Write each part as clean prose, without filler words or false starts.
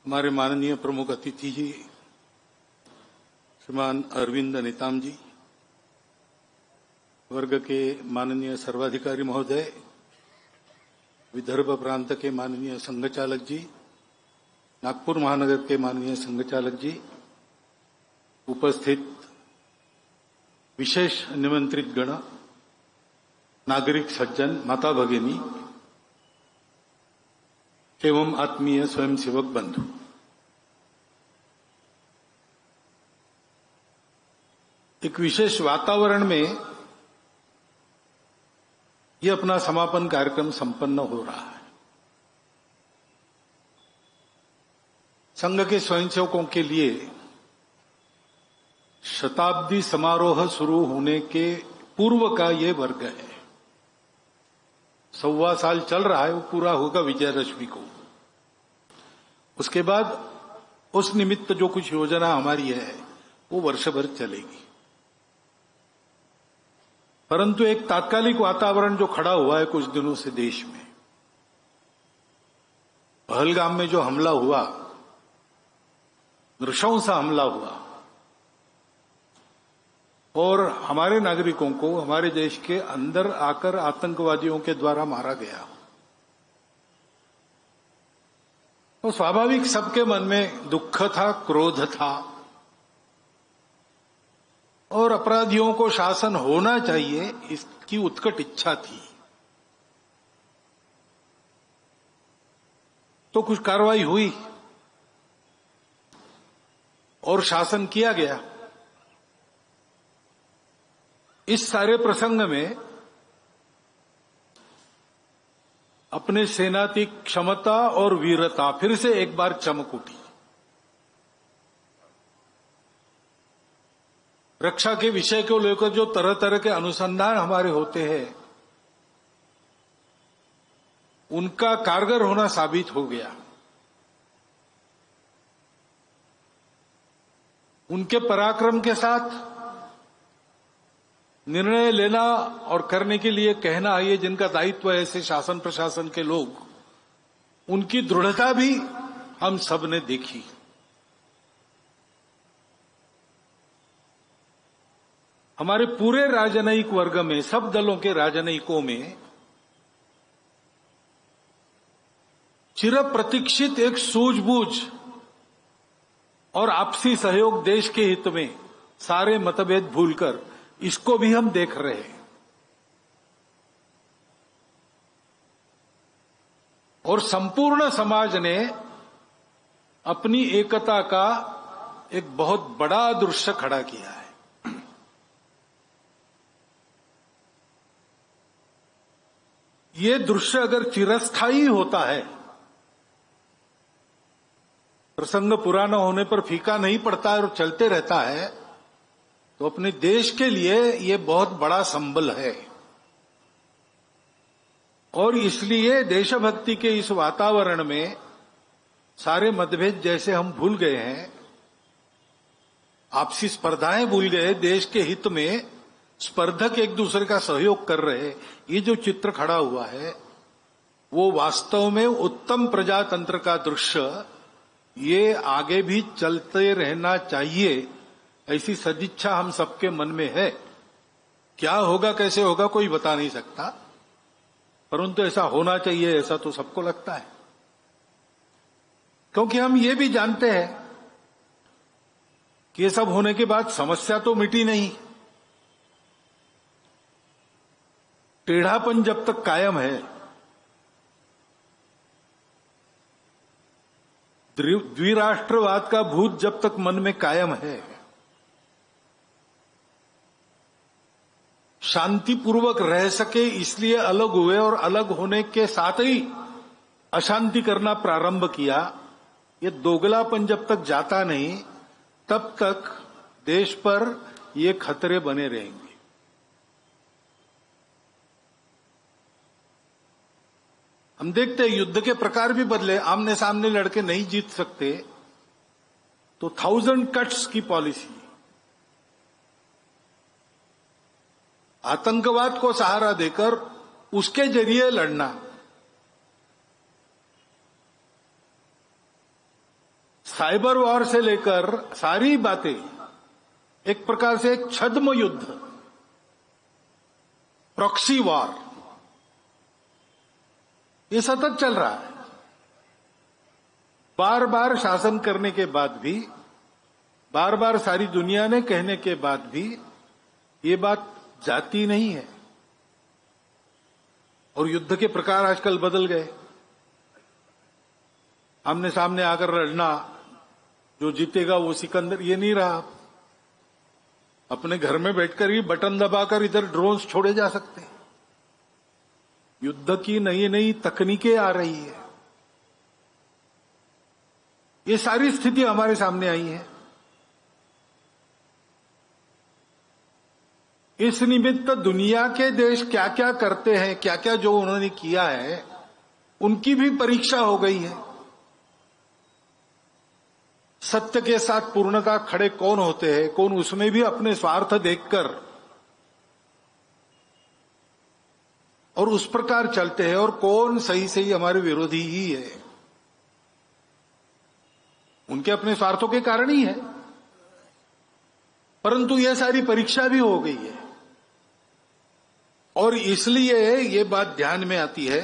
हमारे माननीय प्रमुख अतिथि जी श्रीमान अरविंद नेताम जी, वर्ग के माननीय सर्वाधिकारी महोदय, विदर्भ प्रांत के माननीय संघचालक जी, नागपुर महानगर के माननीय संघचालक जी, उपस्थित विशेष निमंत्रित गण, नागरिक सज्जन, माता भगिनी एवं आत्मीय स्वयंसेवक बंधु, एक विशेष वातावरण में यह अपना समापन कार्यक्रम संपन्न हो रहा है। संघ के स्वयंसेवकों के लिए शताब्दी समारोह शुरू होने के पूर्व का ये वर्ग है। 1.25 साल चल रहा है, वो पूरा होगा विजयदशमी को। उसके बाद उस निमित्त जो कुछ योजना हमारी है वो वर्ष भर चलेगी, परंतु एक तात्कालिक वातावरण जो खड़ा हुआ है कुछ दिनों से देश में, पहलगाम में जो हमला हुआ, नृशंस हमला हुआ और हमारे नागरिकों को हमारे देश के अंदर आकर आतंकवादियों के द्वारा मारा गया, तो स्वाभाविक सबके मन में दुख था, क्रोध था और अपराधियों को शासन होना चाहिए इसकी उत्कट इच्छा थी। तो कुछ कार्रवाई हुई और शासन किया गया। इस सारे प्रसंग में अपने सेना की क्षमता और वीरता फिर से एक बार चमक उठी। रक्षा के विषय को लेकर जो तरह तरह के अनुसंधान हमारे होते हैं, उनका कारगर होना साबित हो गया। उनके पराक्रम के साथ निर्णय लेना और करने के लिए कहना, ये जिनका दायित्व है ऐसे शासन प्रशासन के लोग, उनकी दृढ़ता भी हम सब ने देखी। हमारे पूरे राजनयिक वर्ग में, सब दलों के राजनयिकों में चिर प्रतीक्षित एक सूझबूझ और आपसी सहयोग, देश के हित में सारे मतभेद भूलकर, इसको भी हम देख रहे हैं। और संपूर्ण समाज ने अपनी एकता का एक बहुत बड़ा दृश्य खड़ा किया है। ये दृश्य अगर चिरस्थायी होता है, प्रसंग पुराना होने पर फीका नहीं पड़ता है और चलते रहता है, तो अपने देश के लिए ये बहुत बड़ा संबल है। और इसलिए देशभक्ति के इस वातावरण में सारे मतभेद जैसे हम भूल गए हैं, आपसी स्पर्धाएं भूल गए, देश के हित में स्पर्धक एक दूसरे का सहयोग कर रहे, ये जो चित्र खड़ा हुआ है वो वास्तव में उत्तम प्रजातंत्र का दृश्य, ये आगे भी चलते रहना चाहिए, ऐसी सदिच्छा हम सबके मन में है। क्या होगा, कैसे होगा, कोई बता नहीं सकता, परंतु ऐसा होना चाहिए, ऐसा तो सबको लगता है। क्योंकि हम ये भी जानते हैं कि ये सब होने के बाद समस्या तो मिटी नहीं। टेढ़ापन जब तक कायम है, द्विराष्ट्रवाद का भूत जब तक मन में कायम है, शांतिपूर्वक रह सके इसलिए अलग हुए और अलग होने के साथ ही अशांति करना प्रारंभ किया, ये दोगलापन जब तक जाता नहीं तब तक देश पर ये खतरे बने रहेंगे। हम देखते हैं युद्ध के प्रकार भी बदले, आमने सामने लड़के नहीं जीत सकते तो 1000 कट्स की पॉलिसी, आतंकवाद को सहारा देकर उसके जरिए लड़ना, साइबर वॉर से लेकर सारी बातें एक प्रकार से एक छद्म युद्ध, प्रॉक्सी वॉर, ये सतत चल रहा है। बार बार शासन करने के बाद भी, बार बार सारी दुनिया ने कहने के बाद भी ये बात जाती नहीं है। और युद्ध के प्रकार आजकल बदल गए। आमने सामने आकर लड़ना, जो जीतेगा वो सिकंदर, ये नहीं रहा। अपने घर में बैठकर ही बटन दबाकर इधर ड्रोन्स छोड़े जा सकते हैं। युद्ध की नई नई तकनीकें आ रही है। ये सारी स्थिति हमारे सामने आई है। इस निमित्त दुनिया के देश क्या क्या करते हैं, क्या क्या जो उन्होंने किया है, उनकी भी परीक्षा हो गई है। सत्य के साथ पूर्णता खड़े कौन होते हैं, कौन उसमें भी अपने स्वार्थ देखकर और उस प्रकार चलते हैं, और कौन सही सही हमारे विरोधी ही है। उनके अपने स्वार्थों के कारण ही है, परंतु यह सारी परीक्षा भी हो गई है। और इसलिए ये बात ध्यान में आती है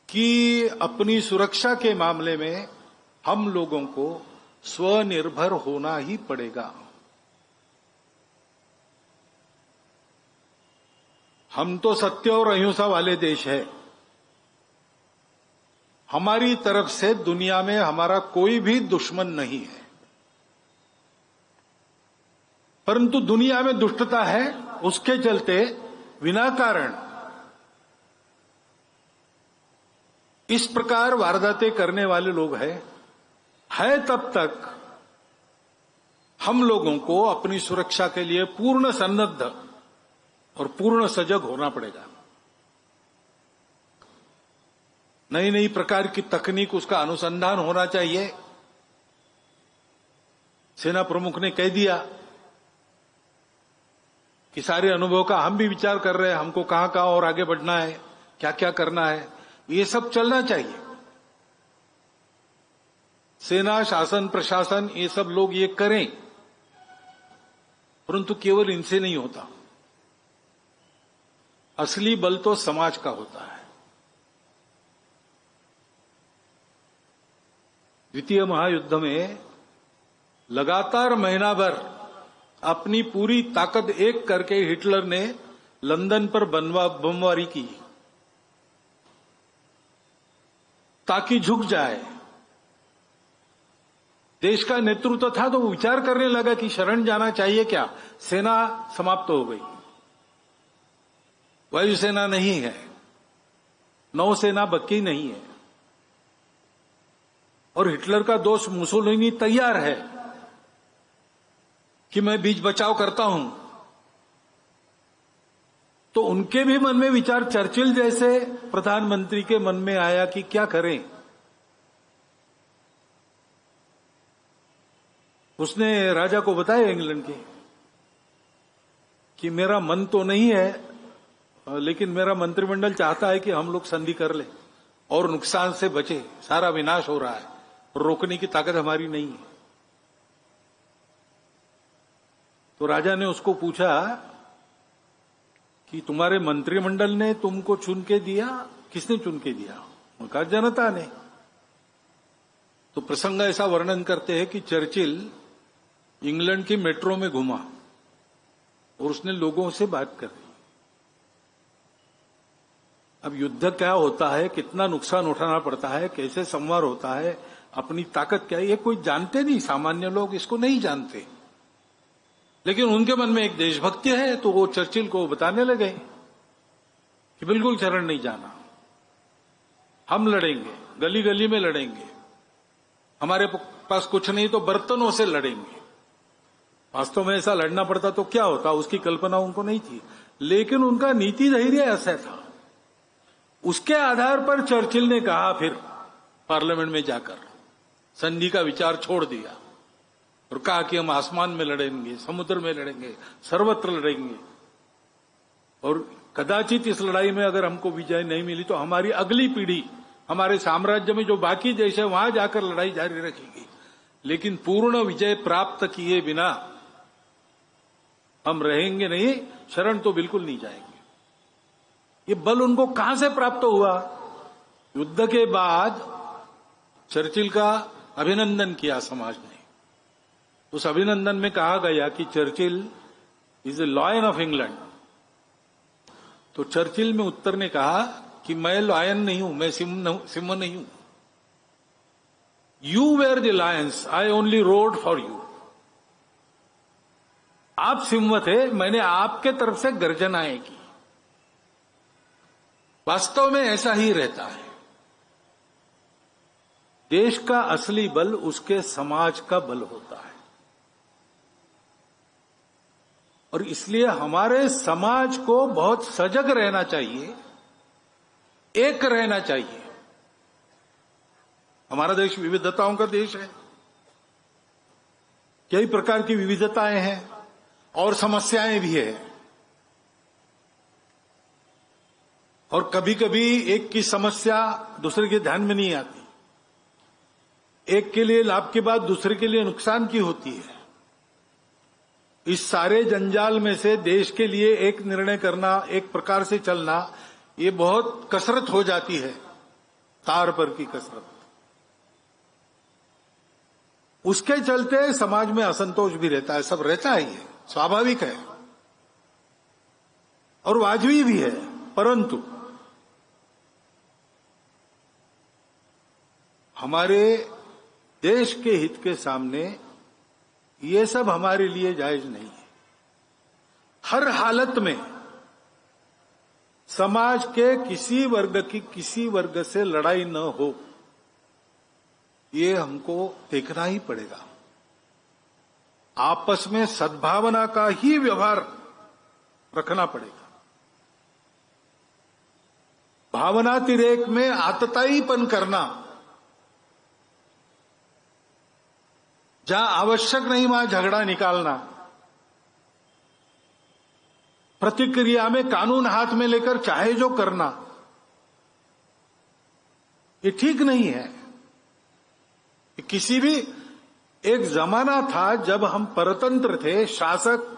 कि अपनी सुरक्षा के मामले में हम लोगों को स्वनिर्भर होना ही पड़ेगा। हम तो सत्य और अहिंसा वाले देश है। हमारी तरफ से दुनिया में हमारा कोई भी दुश्मन नहीं है, परंतु दुनिया में दुष्टता है, उसके चलते बिना कारण इस प्रकार वारदातें करने वाले लोग हैं। तब तक हम लोगों को अपनी सुरक्षा के लिए पूर्ण सन्नद्ध और पूर्ण सजग होना पड़ेगा। नई नई प्रकार की तकनीक, उसका अनुसंधान होना चाहिए। सेना प्रमुख ने कह दिया कि सारे अनुभव का हम भी विचार कर रहे हैं, हमको कहां कहां और आगे बढ़ना है, क्या क्या करना है, ये सब चलना चाहिए। सेना, शासन, प्रशासन, ये सब लोग ये करें, परंतु केवल इनसे नहीं होता। असली बल तो समाज का होता है। द्वितीय महायुद्ध में लगातार महीना भर अपनी पूरी ताकत एक करके हिटलर ने लंदन पर बमबारी की ताकि झुक जाए। देश का नेतृत्व था तो वो विचार करने लगा कि शरण जाना चाहिए क्या। सेना समाप्त हो गई, वायुसेना नहीं है, नौसेना बकी नहीं है, और हिटलर का दोस्त मुसोलिनी तैयार है कि मैं बीच बचाव करता हूं। तो उनके भी मन में विचार, चर्चिल जैसे प्रधानमंत्री के मन में आया कि क्या करें। उसने राजा को बताया इंग्लैंड के कि मेरा मन तो नहीं है, लेकिन मेरा मंत्रिमंडल चाहता है कि हम लोग संधि कर ले और नुकसान से बचे। सारा विनाश हो रहा है, रोकने की ताकत हमारी नहीं है। तो राजा ने उसको पूछा कि तुम्हारे मंत्रिमंडल ने तुमको चुन के दिया, किसने चुन के दिया? उन्होंने कहा जनता ने। तो प्रसंग ऐसा वर्णन करते हैं कि चर्चिल इंग्लैंड की मेट्रो में घूमा और उसने लोगों से बात कर दी। अब युद्ध क्या होता है, कितना नुकसान उठाना पड़ता है, कैसे संवार होता है, अपनी ताकत क्या है, ये कोई जानते नहीं। सामान्य लोग इसको नहीं जानते, लेकिन उनके मन में एक देशभक्ति है, तो वो चर्चिल को बताने लगे कि बिल्कुल शरण नहीं जाना, हम लड़ेंगे, गली गली में लड़ेंगे, हमारे पास कुछ नहीं तो बर्तनों से लड़ेंगे। वास्तव में ऐसा लड़ना पड़ता तो क्या होता, उसकी कल्पना उनको नहीं थी, लेकिन उनका नीति धैर्य ऐसा था। उसके आधार पर चर्चिल ने कहा, फिर पार्लियामेंट में जाकर संधि का विचार छोड़ दिया और कहा कि हम आसमान में लड़ेंगे, समुद्र में लड़ेंगे, सर्वत्र लड़ेंगे, और कदाचित इस लड़ाई में अगर हमको विजय नहीं मिली तो हमारी अगली पीढ़ी हमारे साम्राज्य में जो बाकी देश है वहां जाकर लड़ाई जारी रखेगी, लेकिन पूर्ण विजय प्राप्त किए बिना हम रहेंगे नहीं, शरण तो बिल्कुल नहीं जाएंगे। ये बल उनको कहां से प्राप्त हुआ? युद्ध के बाद चर्चिल का अभिनंदन किया समाज ने। उस अभिनंदन में कहा गया कि Churchill is a lion of England. तो चर्चिल में उत्तर ने कहा कि मैं लॉयन नहीं हूं, मैं सिंह नहीं हूं। You were the lions, I only roared for you. आप सिंह थे, मैंने आपके तरफ से गर्जनाएं की। वास्तव में ऐसा ही रहता है। देश का असली बल उसके समाज का बल होता है, और इसलिए हमारे समाज को बहुत सजग रहना चाहिए, एक रहना चाहिए। हमारा देश विविधताओं का देश है, कई प्रकार की विविधताएं हैं और समस्याएं भी है, और कभी कभी एक की समस्या दूसरे के ध्यान में नहीं आती, एक के लिए लाभ के बाद दूसरे के लिए नुकसान की होती है। इस सारे जंजाल में से देश के लिए एक निर्णय करना, एक प्रकार से चलना, ये बहुत कसरत हो जाती है, तार पर की कसरत। उसके चलते समाज में असंतोष भी रहता है, सब रहता है, ये स्वाभाविक है और वाजबी भी है। परंतु हमारे देश के हित के सामने ये सब हमारे लिए जायज नहीं है। हर हालत में समाज के किसी वर्ग की किसी वर्ग से लड़ाई न हो, ये हमको देखना ही पड़ेगा। आपस में सद्भावना का ही व्यवहार रखना पड़ेगा। भावनातिरेक में आतताईपन करना, जहां आवश्यक नहीं वहां झगड़ा निकालना, प्रतिक्रिया में कानून हाथ में लेकर चाहे जो करना, ये ठीक नहीं है। किसी भी एक जमाना था जब हम परतंत्र थे, शासक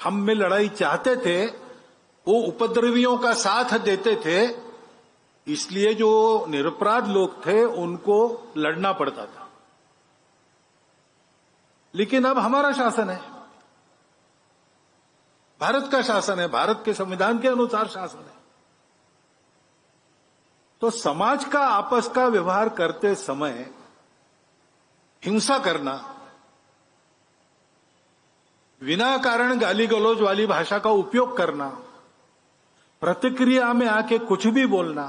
हम में लड़ाई चाहते थे, वो उपद्रवियों का साथ देते थे, इसलिए जो निरपराध लोग थे उनको लड़ना पड़ता था। लेकिन अब हमारा शासन है, भारत का शासन है, भारत के संविधान के अनुसार शासन है। तो समाज का आपस का व्यवहार करते समय हिंसा करना, बिना कारण गाली गलौज वाली भाषा का उपयोग करना, प्रतिक्रिया में आके कुछ भी बोलना,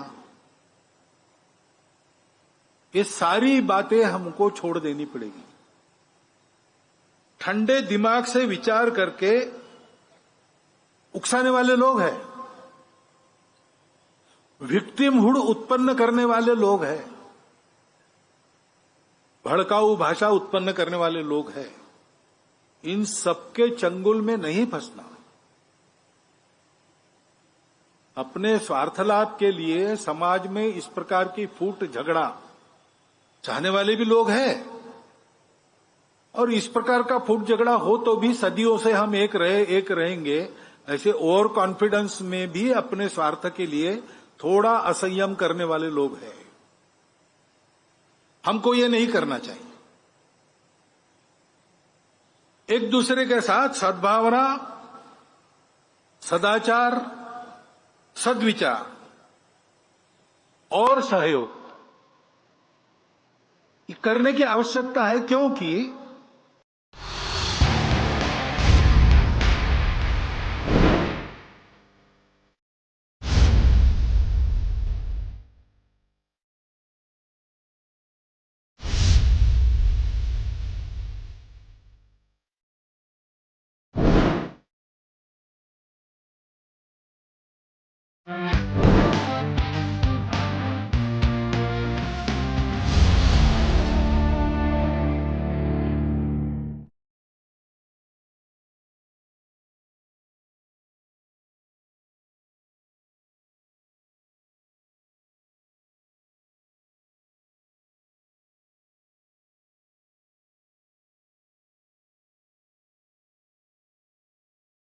ये सारी बातें हमको छोड़ देनी पड़ेगी। ठंडे दिमाग से विचार करके उकसाने वाले लोग हैं, विक्टिमहुड उत्पन्न करने वाले लोग हैं, भड़काऊ भाषा उत्पन्न करने वाले लोग हैं, इन सबके चंगुल में नहीं फंसना। अपने स्वार्थ लाभ के लिए समाज में इस प्रकार की फूट झगड़ा चाहने वाले भी लोग हैं, और इस प्रकार का फूट झगड़ा हो तो भी सदियों से हम एक रहेंगे, ऐसे ओवर कॉन्फिडेंस में भी अपने स्वार्थ के लिए थोड़ा असंयम करने वाले लोग हैं। हमको ये नहीं करना चाहिए। एक दूसरे के साथ सद्भावना, सदाचार, सद्विचार और सहयोग करने की आवश्यकता है, क्योंकि